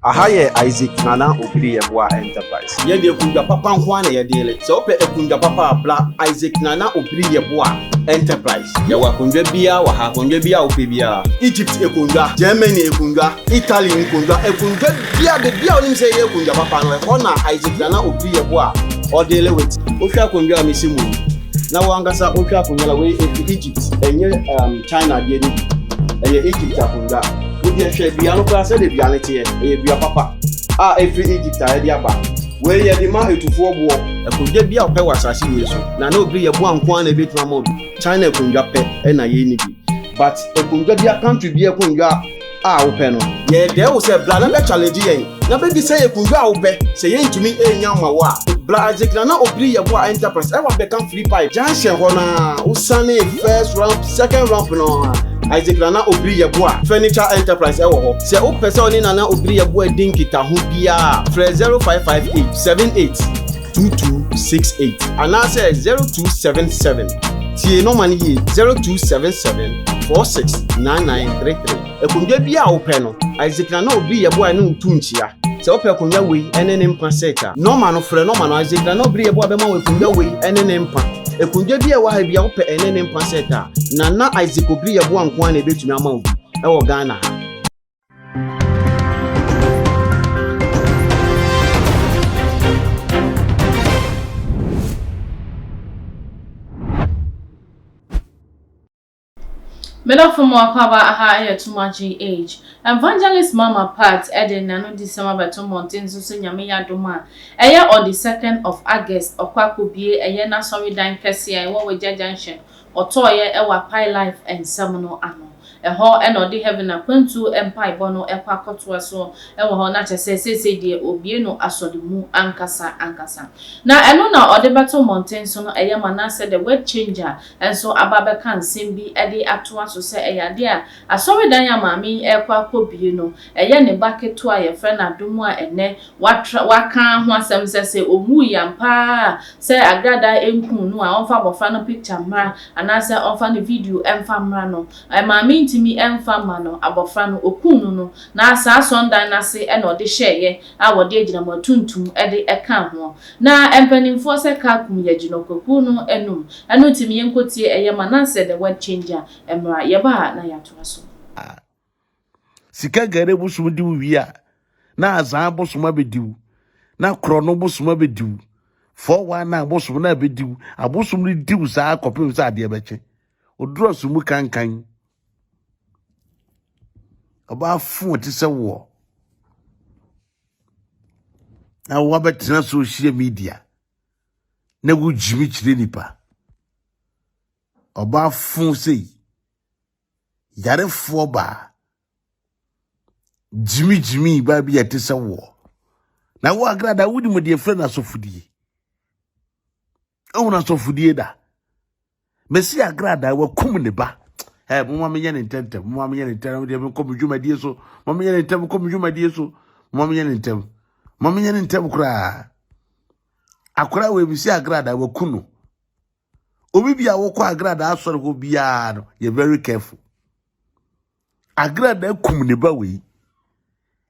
Ahaye Isaac Nana Obiri Yeboah Enterprise. Ye de kunja papa nkwane ye dele. Se ope kunja papa abla Isaac Nana Obiri Yeboah Enterprise. Ye wa kunja bia wa ha kunja bia ope bia. Egypt ekunja, Germany ekunja, Italy ekunja, ekunja bia de bia onim se ye kunja papa no e ko na Isaac Nana Obiri Yeboah o dele with. Ohwa kunja amisimu. Na wangasa ohwa kunja la we Egypt enye China de ni. Eye Egypt akunja. Odi hwe bia no kwa se de bia ne te e bia papa every Egypt a de aba we ye de ma etufo bo ekunja bia ope wasase we so na Obiri Yeboah nko na betuma mo China ekunja pe na ye ni bi but ekunja bia country bia ekunja ope no ye de wo se bla na be challenge yen na be bi se ekunja ope se ye ntumi enya ma wa bla Isaac Nana Obiri Yeboah Enterprise e wa be kan free pipe junction ho na usane first round second round no Isaac Nana Obiri Yeboah Furniture Enterprise ewo ho. Se o pese oni Nana Obiri Yeboah din kita ho bia. Fre 0558 78 2268. Ana se 0277. Tie no mani yi 0277 469933. Ekunja bia o pe no. Isaac Nana Obiri Yeboah no ntunchia. Se o pe kunja we ene ne mpa seta. Normal no fre normal no Isaac Nana Obiri Yeboah be ma we kunja we ene ne mpa. Ekunja bia wa ha bia wo pe ene ne mpa seta. Nana Isaac Obiri Yeboah nko na ebetumi ama obi e wo Ghana ha. Middle from Wakaba aha too much age. Evangelist Mama Pat Eden Nano December beto mountain so nyame ya doma. Eya on the 2nd of August okwako bie eye na sorry dan kese ya wo we junction. Otoye ewa Pi Life and Seminole ano. Eho eno de heaven akwantu empire bono ekwa kotoa so ewo ho na chese de obie no asode mu ankasa na eno na ode beto mountain so no eye Manasseh the word changer enso ababe kan sembi ede atoa so se eye de a asori dan ya maami ekwa kobie no eye ne baketo a ye friend adomu a ene waka ho asem se omu yampa se Agradaa enkun no a onfa bofa no picture mra anase onfa no video emfa mra no maami ntimi emfa ma no abofra no okunu no na asa sondan na se e no de hyeye a wode agina matuntum e de eka ho na empanimfo se ka kum yagino koku no enum eno timi yenkotie eye Manasseh the word changer emra ye ba na yato so sika gare busum di wi a na azan busum abediw na krono busum abediw 419 busum na abediw abusum ni diw sa akopem sa ade beche oduro sumu kankan Oba fun ti se wo na wo betina social media na wo jimi chire nipa oba fun sei yare fo ba jimi ba bi ati se wo na wo Agradaa wudi mo de friend asofudie o na asofudie da mesi Agradaa wa kum ne ba mama me yene ntem mama me yene ntem de me kom dwumadie so mama yene ntem kom dwumadie so mama yene ntem kura akura we bisi Agradaa wa kunu obi bia wo kwa Agradaa asore ho bia no you very careful Agradaa kum ne ba we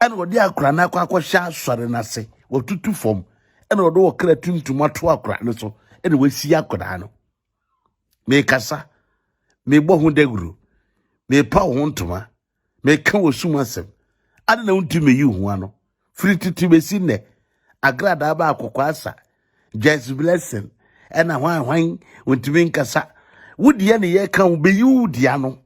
ene odi akura na akwa hya asore na se wo tutu fom ene odi wo kra tuntum ato akura no so ene wasi akura no me kasa me bo hu deguru me pa hu ntoma me ka wosum asem ade na unti me yi hu ano free titi be si ne Agradaa ba akokwa asa Ghၤst blessing ena hwan unti me nkasa wudi ne ye ka be yi wudi ano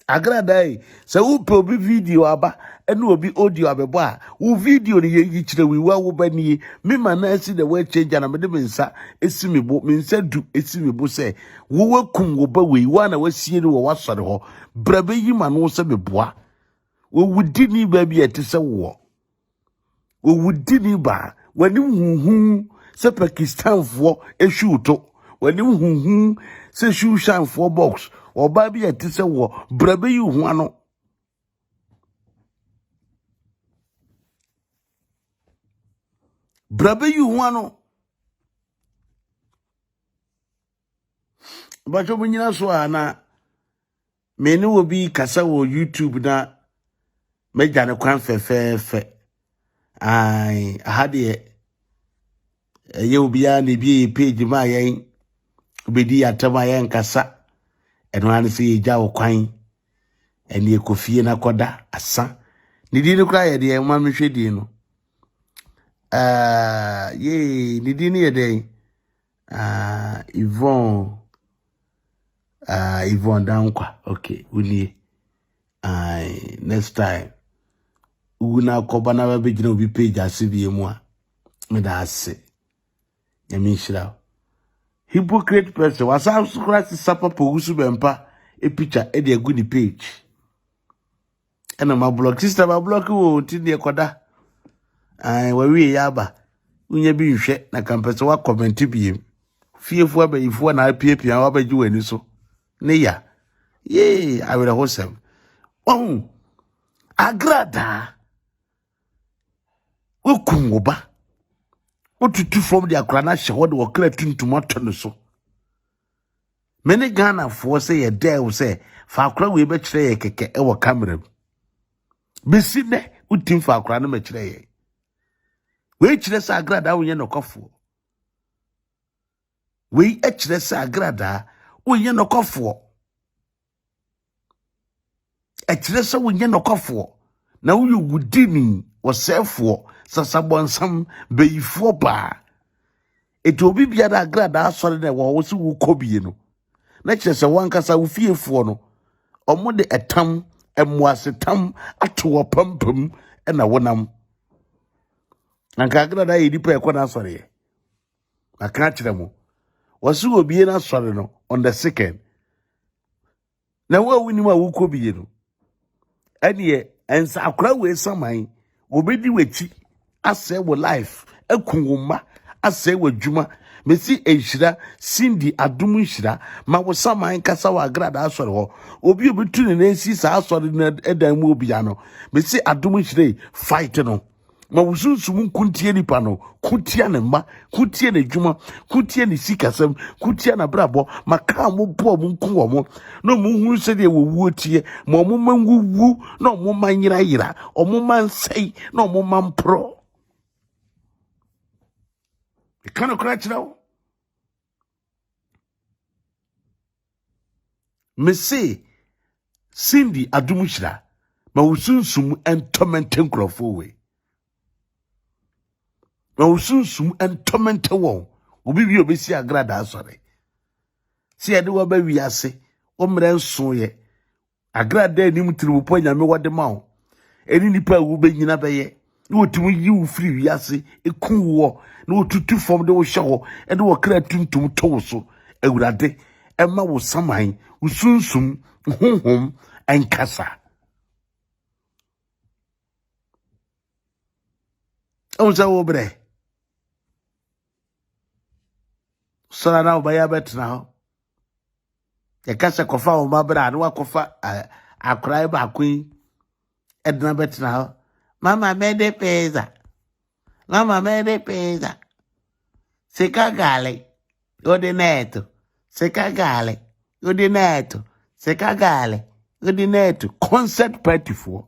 Agradaa se upe obi video aba ene obi audio abebo a wo video ne yi kire wi wa wo bani me Manasseh the word changer na me de mensa esimibo me nsa du esimibo se wo wakum wo ba we wa na wasie ne wo wasore ho brabe yi ma no se beboa wo wudi ni ba bi ete se wo wudi ni ba wani huhu se Pakistan fo ehwuto wani huhu se shushan fo box oba bi ete se wo brabe yi hu ano brabe yi hu ano bacho bunyina so ana me ne obi kasa wo YouTube na meja ne kwan fe ai ahade ye obia ne bi page ma yen obedi atama yen kasa eno an se yeja wo kwan ene ekofie na koda asa ne di ne kra ye de ma mehwe di no ye ne di ne ye de Yvonne Dankwa okay uni next time una koba na ba gina obi page asebie mu a me da ase yami shira hypocrite person wasa scratch sapa pogusu bempa e picture e de agu ni page ena ma block sister ma block wo ti de koda wa wi ya ba unya bi nhwe na campus wa comment biem fiefo abayifo na apiepia wa ba gi wani so ne ya ye awere hosem Agradaa okunwoba otutu from the Agradaa na hye wode wokra tuntum ato so many Ghana for say ye there say fa akra we be kire ye keke e wo camera besi ne utim fa akra na ma kire ye we kire sa Agradaa wo ye nokofo we e kire sa Agradaa wo ye nokofo e kire sa wo ye nokofo na wo wudini wosefo sasabonsam beyifo ba eto obi bia da Agradaa asore na wo se wo kobie no na kire se wankasa wo fiefo no omo de etam emuasetam ato pampam na wonam anka Agradaa yedi pa ekona asore na ka kire mo wasu obie na asore no on the second na wo wini ma wo kobie no ene ensa akra we saman obedi wechi ase wo life ekunwuma ase wo djuma mesi enhira Cindy adum nhira ma wo saman kasa wa Agradaa asore ho obi obetu ne nsi sa asore na edan mu obia no mesi adum nhire fight no ma wo sunsum nkuntie nipa no kutia ne ma kutie ne djuma kutie ne sikasam kutie na brabo maka mo bo mo nku wo mo no mo hunu se de wo wuotie mo mo manguwu no mo manyira yira o mo mansei no mo mampro e kana krachrawo mesi Cindy adum hira ma wo sunsum entomenten krofo we ma usunsum entomente won obi wi obesi Agradaa asore si ade wo ba wi ase o mre nso ye Agradaa nim tiri po nyame wode ma wo eni nipa wo be nyina be ye ni otumi yi wo firi wi ase ekun wo na otutu fom de wo hye ho e de wo kra tuntum to so awurade ema wo saman usunsum honhom enkasa onza wo bre sora na obaya betina ho ye kasa kofa o mabra na wakofa akrai ba kwin edna betina ho mama mede pesa seka gale odineto concert party for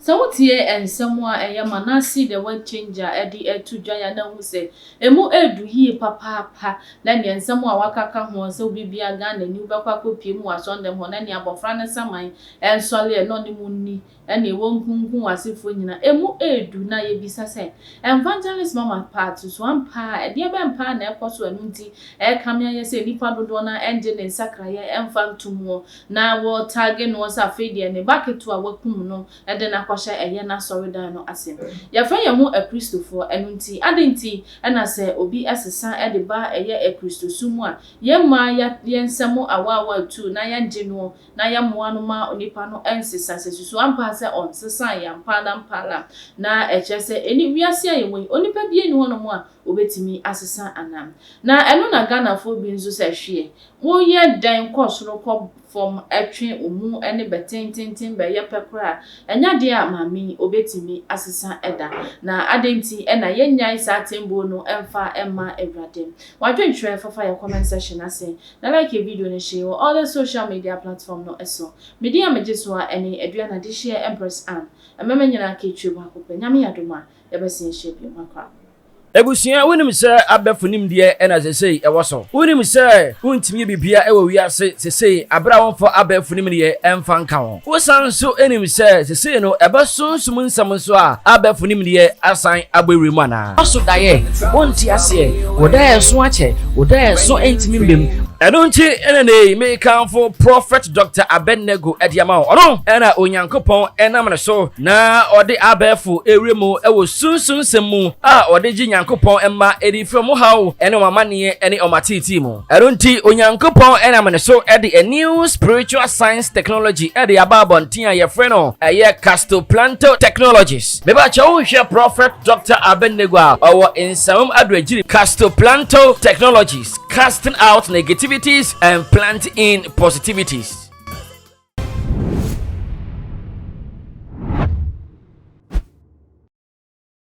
So what ye and someone Manasseh the word changer Eddie to Jaya na who say emu edu hi papa then yen someone wakaka ho so bibia Ghana ni ubakwa kopie mu aso ndem ho na ne abofra ne saman en sole no ne munni en e wonkunku asefo nyina emu edu na ye bisa se evangelist mama part so ampa e de be mpa na ekoso anunti e kamya ye se nipa dodo na enje ne sakraye emfantumo na wo tag no sa fedie ne baketo a wakum no e de na kwasha eye na sorry dan no asem ya fa ye mu a Christopher enunti adenti na se obi asesa e de ba eye a Christosumu a ye ma ya nsemo awawa tu na ya ngeno na ya moa no ma onipa no ensesa sesusu ampa se on sesa ya mpala na echese eni wiase ayewe onipa bie ni wono mo a obetimi asesa anam na eno na Ghana fo bi nzo se hwe wo ye dan kosoro ko from etwe omu ene betententin be ye pekra enya de a mami obetimi asesa eda na adenti ena yenyan sa tembo no emfa emma Agradaa wadwenhwe fafa ya comment section ase na like video ne share all the social media platform no eso media mejeswa ene aduana de share Empress Ann emema nyina ka etwe ba ko nyame yadoma yebesi share bi makwa Ebusia wonim se abefunim de ena sesei ewoso wonim se wontimi bibia ewo wiase sesei abra wonfo abefunim de emfa nka won wosan so enim se sesei no ebesonsum nsam so a abefunim de asan agbewre mu ana so daye wonti ase wodaye so ache wodaye so entimi mbem Edonchi enene me kanfo Prophet Dr. Abennego ediama ono ena onyankopon enam ne so na ode abefu ewremu ewo sunsun semu a ode gi nyankopon emma edi from how ene mamane ene omatiti mu edonchi onyankopon enam ne so ede a new spiritual science technology ede ababontin a ye freno eye castoplanto technologies me ba chawo hwe Prophet Dr. Abennego a owo insam adwagiri castoplanto technologies casting out negativities and planting in positivities.